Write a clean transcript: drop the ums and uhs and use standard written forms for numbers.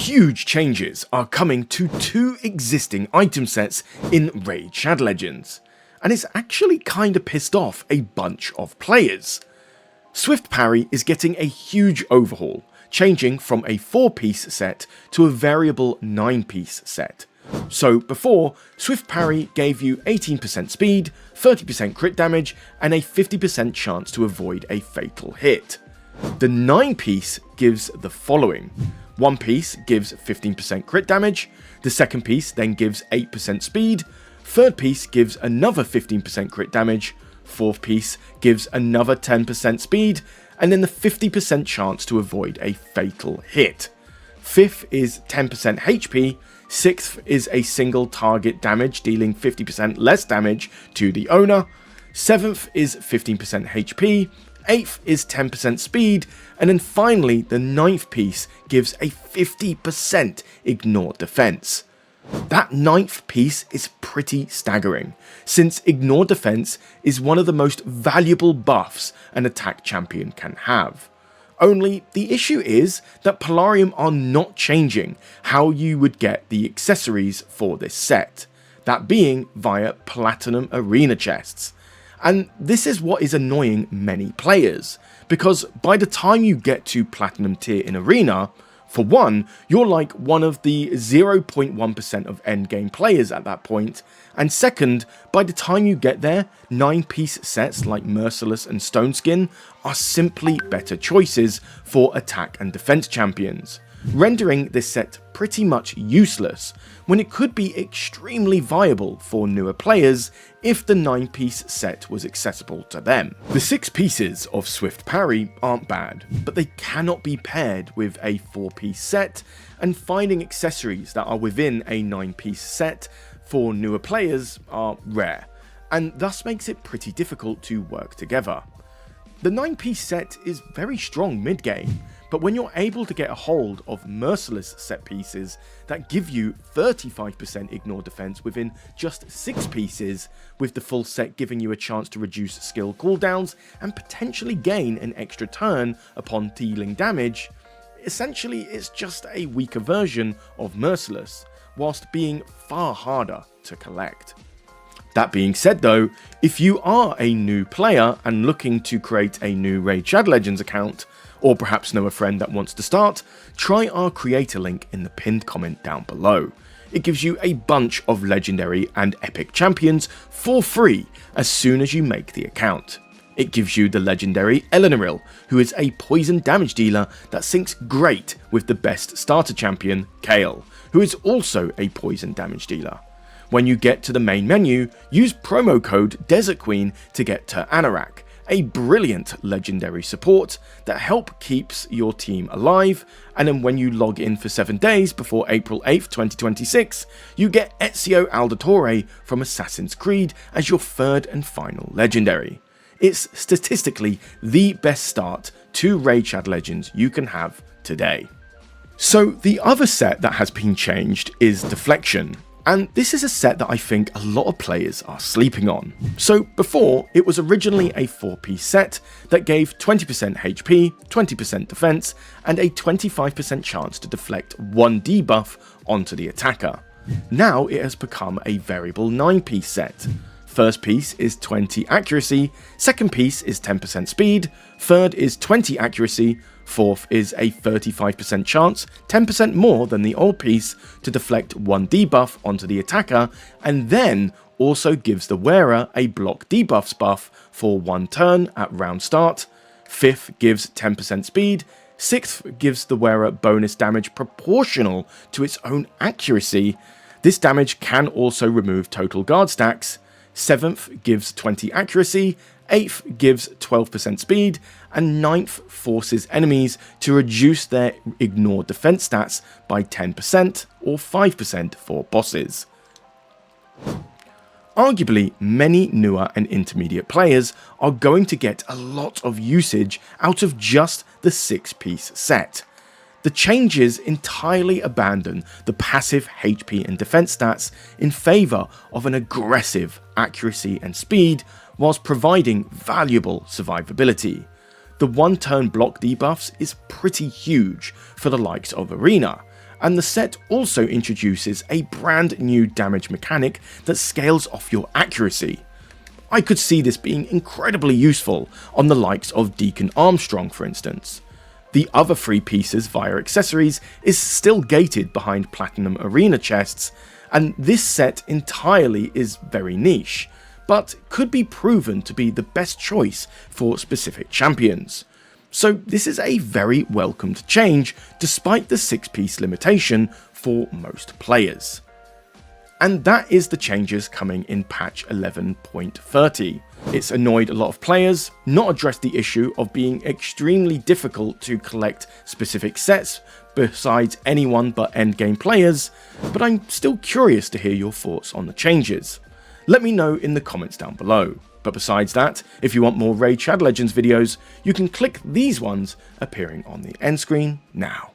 Huge changes are coming to two existing item sets in Raid Shadow Legends, and it's actually kinda pissed off a bunch of players. Swift Parry is getting a huge overhaul, changing from a 4-piece set to a variable 9-piece set. So before, Swift Parry gave you 18% speed, 30% crit damage, and a 50% chance to avoid a fatal hit. The 9-piece gives the following. One piece gives 15% crit damage, the second piece then gives 8% speed, third piece gives another 15% crit damage, fourth piece gives another 10% speed, and then the 50% chance to avoid a fatal hit. Fifth is 10% HP, sixth is a single target damage dealing 50% less damage to the owner, seventh is 15% HP, 8th is 10% speed, and then finally the 9th piece gives a 50% ignore defense. That 9th piece is pretty staggering, since ignore defense is one of the most valuable buffs an attack champion can have. Only the issue is that Polarium are not changing how you would get the accessories for this set, that being via Platinum Arena chests. And this is what is annoying many players, because by the time you get to Platinum tier in Arena, for one, you're like one of the 0.1% of endgame players at that point, and second, by the time you get there, 9-piece sets like Merciless and Stoneskin are simply better choices for attack and defense champions, rendering this set pretty much useless when it could be extremely viable for newer players if the 9-piece set was accessible to them. The 6 pieces of Swift Parry aren't bad, but they cannot be paired with a 4-piece set, and finding accessories that are within a 9-piece set for newer players are rare, and thus makes it pretty difficult to work together. The 9-piece set is very strong mid-game, but when you're able to get a hold of Merciless set pieces that give you 35% ignore defense within just 6 pieces, with the full set giving you a chance to reduce skill cooldowns and potentially gain an extra turn upon dealing damage, essentially it's just a weaker version of Merciless, whilst being far harder to collect. That being said though, if you are a new player and looking to create a new Raid Shadow Legends account, or perhaps know a friend that wants to start, try our creator link in the pinned comment down below. It gives you a bunch of legendary and epic champions for free as soon as you make the account. It gives you the legendary Elenaril, who is a poison damage dealer that syncs great with the best starter champion, Kale, who is also a poison damage dealer. When you get to the main menu, use promo code Desert Queen to get to Anorak, a brilliant legendary support that help keeps your team alive, and then when you log in for 7 days before April 8th, 2026, you get Ezio Auditore from Assassin's Creed as your third and final legendary. It's statistically the best start to Raid Shadow Legends you can have today. So the other set that has been changed is Deflection, and this is a set that I think a lot of players are sleeping on. So before, it was originally a 4-piece set that gave 20% HP, 20% defense, and a 25% chance to deflect 1 debuff onto the attacker. Now it has become a variable 9-piece set. First piece is 20 accuracy, second piece is 10% speed, third is 20 accuracy, fourth is a 35% chance, 10% more than the old piece, to deflect 1 debuff onto the attacker, and then also gives the wearer a block debuffs buff for 1 turn at round start. Fifth gives 10% speed, sixth gives the wearer bonus damage proportional to its own accuracy. This damage can also remove total guard stacks. 7th gives 20 accuracy, 8th gives 12% speed, and 9th forces enemies to reduce their ignore defense stats by 10% or 5% for bosses. Arguably, many newer and intermediate players are going to get a lot of usage out of just the 6-piece set. The changes entirely abandon the passive HP and defense stats in favour of an aggressive accuracy and speed, whilst providing valuable survivability. The 1-turn block debuffs is pretty huge for the likes of Arena, and the set also introduces a brand new damage mechanic that scales off your accuracy. I could see this being incredibly useful on the likes of Deacon Armstrong, for instance. The other 3 pieces via accessories is still gated behind Platinum Arena chests, and this set entirely is very niche, but could be proven to be the best choice for specific champions. So this is a very welcomed change despite the 6-piece limitation for most players. And that is the changes coming in patch 11.30. It's annoyed a lot of players, not addressed the issue of being extremely difficult to collect specific sets besides anyone but endgame players, but I'm still curious to hear your thoughts on the changes. Let me know in the comments down below. But besides that, if you want more Raid Shadow Legends videos, you can click these ones appearing on the end screen now.